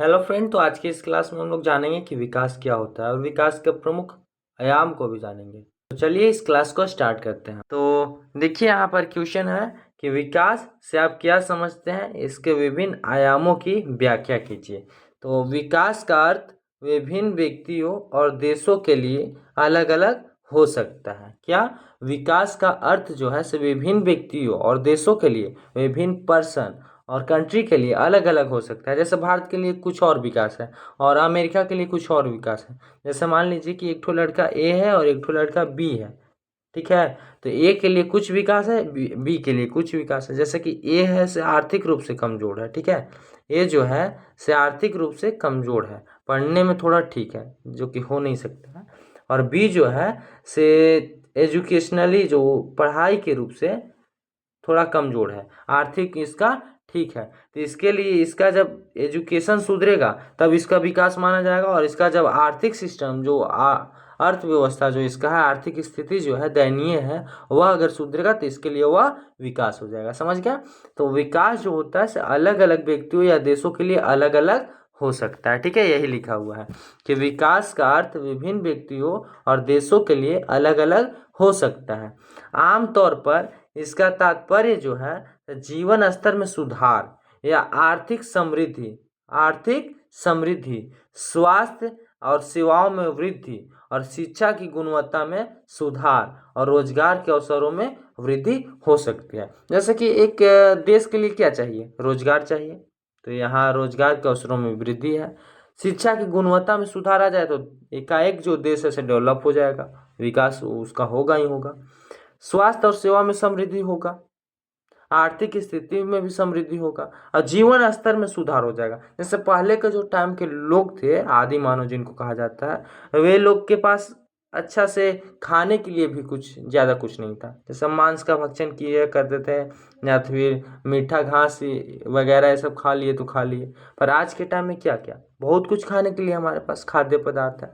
Hello friend, तो आज की इस क्लास में हम लोग जानेंगे कि विकास क्या होता है और विकास के प्रमुख आयाम को भी जानेंगे। तो चलिए इस क्लास को स्टार्ट करते हैं। तो देखिए यहाँ पर क्वेश्चन है कि विकास से आप क्या समझते हैं, इसके विभिन्न आयामों की व्याख्या कीजिए। तो विकास का अर्थ विभिन्न व्यक्तियों और देशों के लिए अलग अलग हो सकता है। क्या विकास का अर्थ जो है से विभिन्न व्यक्तियों और देशों के लिए, विभिन्न पर्सन और कंट्री के लिए अलग अलग हो सकता है। जैसे भारत के लिए कुछ और विकास है और अमेरिका के लिए कुछ और विकास है। जैसे मान लीजिए कि एक ठो लड़का ए है और एक ठो लड़का बी है, ठीक है। तो ए के लिए कुछ विकास है, बी के लिए कुछ विकास है। जैसे कि ए है से आर्थिक रूप से कमजोर है, ठीक है। ए जो है से आर्थिक रूप से कमजोर है, पढ़ने में थोड़ा ठीक है, जो कि हो नहीं सकता है। और बी जो है से एजुकेशनली, जो पढ़ाई के रूप से थोड़ा कमजोर है, आर्थिक इसका ठीक है। तो इसके लिए इसका जब एजुकेशन सुधरेगा तब इसका विकास माना जाएगा, और इसका जब आर्थिक सिस्टम जो अर्थव्यवस्था जो इसका है, आर्थिक स्थिति जो है दयनीय है, वह अगर सुधरेगा तो इसके लिए वह विकास हो जाएगा। समझ गया। तो विकास जो होता है से अलग अलग व्यक्तियों या देशों के लिए अलग अलग हो सकता है, ठीक है। यही लिखा हुआ है कि विकास का अर्थ विभिन्न व्यक्तियों और देशों के लिए अलग अलग हो सकता है। आमतौर पर इसका तात्पर्य जो है जीवन स्तर में सुधार या आर्थिक समृद्धि, स्वास्थ्य और सेवाओं में वृद्धि, और शिक्षा की गुणवत्ता में सुधार और रोजगार के अवसरों में वृद्धि हो सकती है। जैसे कि एक देश के लिए क्या चाहिए, रोजगार चाहिए, तो यहाँ रोजगार के अवसरों में वृद्धि है। शिक्षा की गुणवत्ता में सुधार आ जाए तो एकाएक जो देश है से डेवलप हो जाएगा, विकास उसका होगा ही होगा। स्वास्थ्य और सेवा में समृद्धि होगा, आर्थिक स्थिति में भी समृद्धि होगा, और जीवन स्तर में सुधार हो जाएगा। जैसे पहले के जो टाइम के लोग थे, आदि मानव जिनको कहा जाता है, वे लोग के पास अच्छा से खाने के लिए भी ज़्यादा कुछ नहीं था। जैसे मांस का भक्षण किए करते थे, या फिर मीठा घास वगैरह ये सब खा लिए तो खा लिए। पर आज के टाइम में क्या क्या बहुत कुछ खाने के लिए हमारे पास खाद्य पदार्थ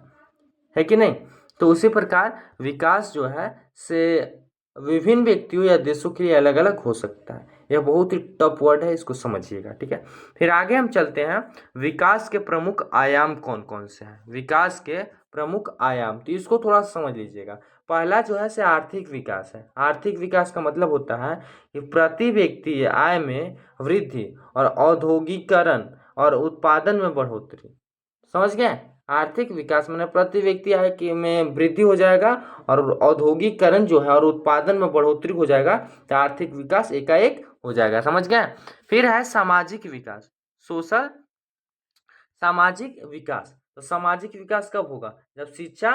है कि नहीं। तो उसी प्रकार विकास जो है से विभिन्न व्यक्तियों या देशों के लिए अलग अलग हो सकता है। यह बहुत ही टफ वर्ड है, इसको समझिएगा, ठीक है। फिर आगे हम चलते हैं, विकास के प्रमुख आयाम कौन कौन से हैं। विकास के प्रमुख आयाम, तो इसको थोड़ा समझ लीजिएगा। पहला जो है से आर्थिक विकास है। आर्थिक विकास का मतलब होता है कि प्रति व्यक्ति आय में वृद्धि और औद्योगिकरण और उत्पादन में बढ़ोतरी। समझ गए। आर्थिक विकास माने प्रति व्यक्ति आय में वृद्धि हो जाएगा, और औद्योगिकरण जो है और उत्पादन में बढ़ोतरी हो जाएगा, तो आर्थिक विकास एकाएक हो जाएगा। समझ गए। फिर है सामाजिक विकास, सोशल सामाजिक विकास। तो सामाजिक विकास कब होगा, जब शिक्षा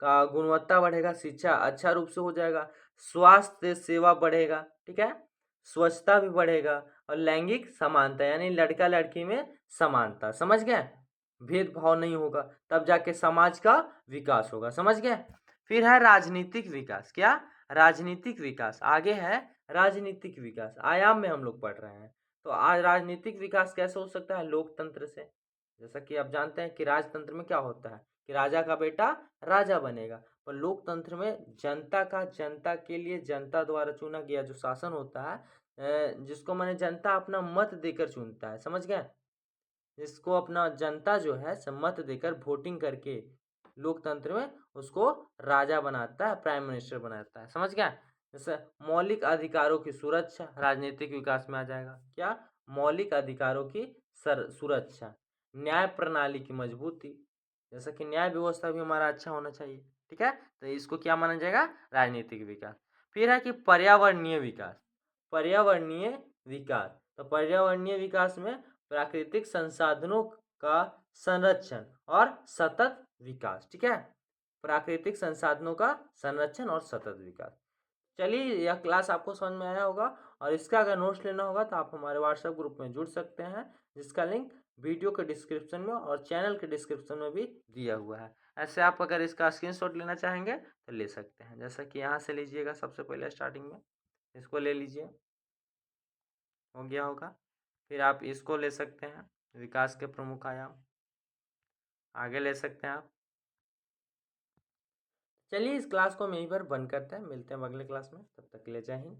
का गुणवत्ता बढ़ेगा, शिक्षा अच्छा रूप से हो जाएगा, स्वास्थ्य सेवा बढ़ेगा, ठीक है, स्वच्छता भी बढ़ेगा, और लैंगिक समानता यानी लड़का लड़की में समानता, समझ गए, भेदभाव नहीं होगा, तब जाके समाज का विकास होगा। समझ गए। फिर है राजनीतिक विकास। क्या, राजनीतिक विकास आगे है। राजनीतिक विकास आयाम में हम लोग पढ़ रहे हैं। तो आज राजनीतिक विकास कैसे हो सकता है, लोकतंत्र से। जैसा कि आप जानते हैं कि राजतंत्र में क्या होता है कि राजा का बेटा राजा बनेगा, पर लोकतंत्र में जनता के लिए जनता द्वारा चुना गया जो शासन होता है, जिसको माने जनता अपना मत देकर चुनता है। समझ गए। जिसको अपना जनता जो है मत देकर वोटिंग करके लोकतंत्र में उसको राजा बनाता है, प्राइम मिनिस्टर बनाता है। समझ गया। जैसे मौलिक अधिकारों की सुरक्षा राजनीतिक विकास में आ जाएगा। क्या, मौलिक अधिकारों की सुरक्षा, न्याय प्रणाली की मजबूती, जैसा कि न्याय व्यवस्था भी हमारा अच्छा होना चाहिए, ठीक है। तो इसको क्या माना जाएगा, राजनीतिक विकास। फिर है कि पर्यावरणीय विकास। पर्यावरणीय विकास, तो पर्यावरणीय विकास में प्राकृतिक संसाधनों का संरक्षण और सतत विकास, ठीक है। प्राकृतिक संसाधनों का संरक्षण और सतत विकास। चलिए, यह क्लास आपको समझ में आया होगा, और इसका अगर नोट्स लेना होगा तो आप हमारे व्हाट्सएप ग्रुप में जुड़ सकते हैं, जिसका लिंक वीडियो के डिस्क्रिप्शन में और चैनल के डिस्क्रिप्शन में भी दिया हुआ है। ऐसे आप अगर इसका स्क्रीनशॉट लेना चाहेंगे तो ले सकते हैं। जैसा कि यहाँ से लीजिएगा, सबसे पहले स्टार्टिंग में इसको ले लीजिए, हो गया होगा। फिर आप इसको ले सकते हैं, विकास के प्रमुख आयाम, आगे ले सकते हैं आप। चलिए, इस क्लास को हम यहीं पर बंद करते हैं, मिलते हैं अगले क्लास में, तब तक के लिए जय हिंद।